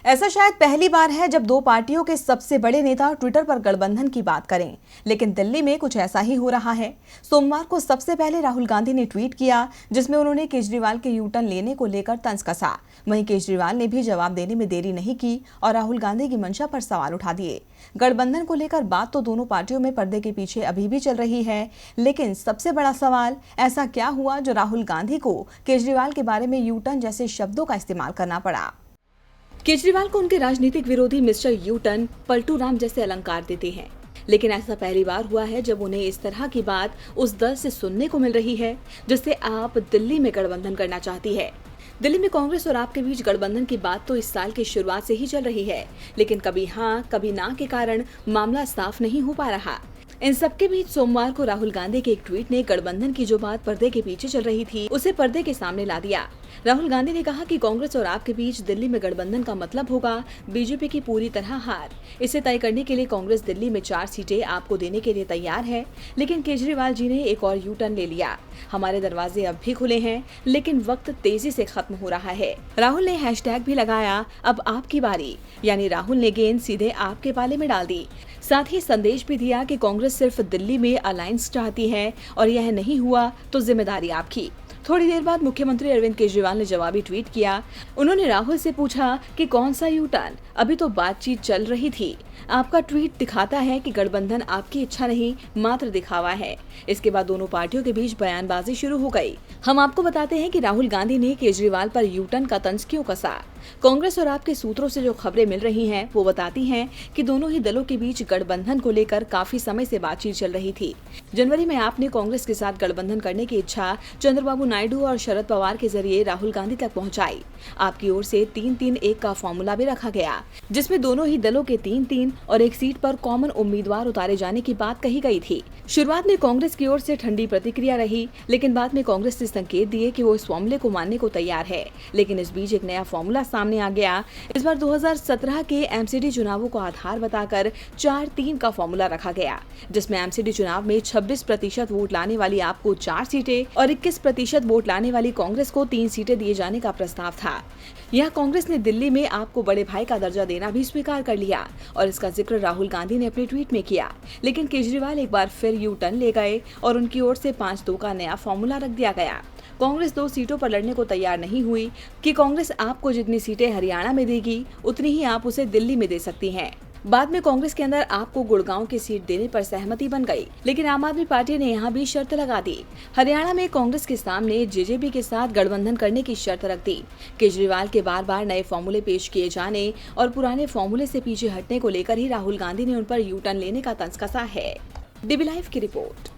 ऐसा शायद पहली बार है जब दो पार्टियों के सबसे बड़े नेता ट्विटर पर गठबंधन की बात करें, लेकिन दिल्ली में कुछ ऐसा ही हो रहा है। सोमवार को सबसे पहले राहुल गांधी ने ट्वीट किया, जिसमें उन्होंने केजरीवाल के यू टर्न लेने को लेकर तंज कसा। वहीं केजरीवाल ने भी जवाब देने में देरी नहीं की और राहुल गांधी की मंशा पर सवाल उठा दिए। गठबंधन को लेकर बात तो दोनों पार्टियों में पर्दे के पीछे अभी भी चल रही है, लेकिन सबसे बड़ा सवाल ऐसा क्या हुआ जो राहुल गांधी को केजरीवाल के बारे में यू टर्न जैसे शब्दों का इस्तेमाल करना पड़ा। केजरीवाल को उनके राजनीतिक विरोधी mister U turn, Paltu Ram जैसे अलंकार देते हैं, लेकिन ऐसा पहली बार हुआ है जब उन्हें इस तरह की बात उस दल से सुनने को मिल रही है जिससे आप दिल्ली में गठबंधन करना चाहती है। दिल्ली में कांग्रेस और आप के बीच गठबंधन की बात तो इस साल की शुरुआत से ही चल रही है, लेकिन कभी हाँ कभी ना के कारण मामला साफ नहीं हो पा रहा। इन सबके बीच सोमवार को राहुल गांधी के एक ट्वीट ने गठबंधन की जो बात पर्दे के पीछे चल रही थी उसे पर्दे के सामने ला दिया। राहुल गांधी ने कहा कि कांग्रेस और आप के बीच दिल्ली में गठबंधन का मतलब होगा बीजेपी की पूरी तरह हार। इसे तय करने के लिए कांग्रेस दिल्ली में 4 सीटें आपको देने के लिए तैयार है, लेकिन केजरीवाल जी ने एक और यू टर्न ले लिया। हमारे दरवाजे अब भी खुले हैं, लेकिन वक्त तेजी से खत्म हो रहा है। राहुल ने हैशटैग भी लगाया, अब आपकी बारी, यानी राहुल ने गेंद सीधे आपके पाले में डाल दी। साथ ही संदेश भी दिया कि कांग्रेस सिर्फ दिल्ली में अलायंस चाहती है और यह नहीं हुआ तो जिम्मेदारी आपकी। थोड़ी देर बाद मुख्यमंत्री अरविंद केजरीवाल ने जवाबी ट्वीट किया। उन्होंने राहुल से पूछा कि कौन सा यू टर्न, अभी तो बातचीत चल रही थी। आपका ट्वीट दिखाता है कि गठबंधन आपकी इच्छा नहीं मात्र दिखावा है। इसके बाद दोनों पार्टियों के बीच बयानबाजी शुरू हो गई। हम आपको बताते हैं कि राहुल गांधी ने केजरीवाल पर यू टर्न का तंज क्यों कसा। कांग्रेस और आपके सूत्रों से जो खबरें मिल रही हैं वो बताती हैं कि दोनों ही दलों के बीच गठबंधन को लेकर काफी समय से बातचीत चल रही थी। जनवरी में आपने कांग्रेस के साथ गठबंधन करने की इच्छा चंद्रबाबू नायडू और शरद पवार के जरिए राहुल गांधी तक पहुंचाई। आपकी ओर से 3-3-1 का फॉर्मूला भी रखा गया, जिसमें दोनों ही दलों के 3-3 और एक सीट पर कॉमन उम्मीदवार उतारे जाने की बात कही गई थी। शुरुआत में कांग्रेस की ओर से ठंडी प्रतिक्रिया रही, लेकिन बाद में कांग्रेस ने संकेत दिए कि वो इस फॉर्मूले को मानने को तैयार है। लेकिन इस बीच एक नया फॉर्मूला सामने आ गया। इस बार 2017 के एमसीडी चुनावों को आधार बताकर 4-3 का फॉर्मूला रखा गया, जिसमें एमसीडी चुनाव में 26% वोट लाने वाली आपको 4 सीटें और 21% वोट लाने वाली कांग्रेस को 3 सीटें दिए जाने का प्रस्ताव था। यह कांग्रेस ने दिल्ली में आपको बड़े भाई का दर्जा देना भी स्वीकार कर लिया और इसका जिक्र राहुल गांधी ने अपने ट्वीट में किया। लेकिन केजरीवाल एक बार फिर यू टर्न ले गए और उनकी ओर से 5-2 का नया फॉर्मूला रख दिया गया। कांग्रेस 2 सीटों पर लड़ने को तैयार नहीं हुई कि कांग्रेस आपको जितनी सीटें हरियाणा में देगी उतनी ही आप उसे दिल्ली में दे सकती हैं। बाद में कांग्रेस के अंदर आपको गुड़गांव की सीट देने पर सहमति बन गई, लेकिन आम आदमी पार्टी ने यहाँ भी शर्त लगा दी। हरियाणा में कांग्रेस के सामने जेजेपी के साथ गठबंधन करने की शर्त रख दी। केजरीवाल के बार बार नए फॉर्मूले पेश किए जाने और पुराने फॉर्मूले से पीछे हटने को लेकर ही राहुल गांधी ने उन पर यू टर्न लेने का तंज कसा है। डीबी लाइव की रिपोर्ट।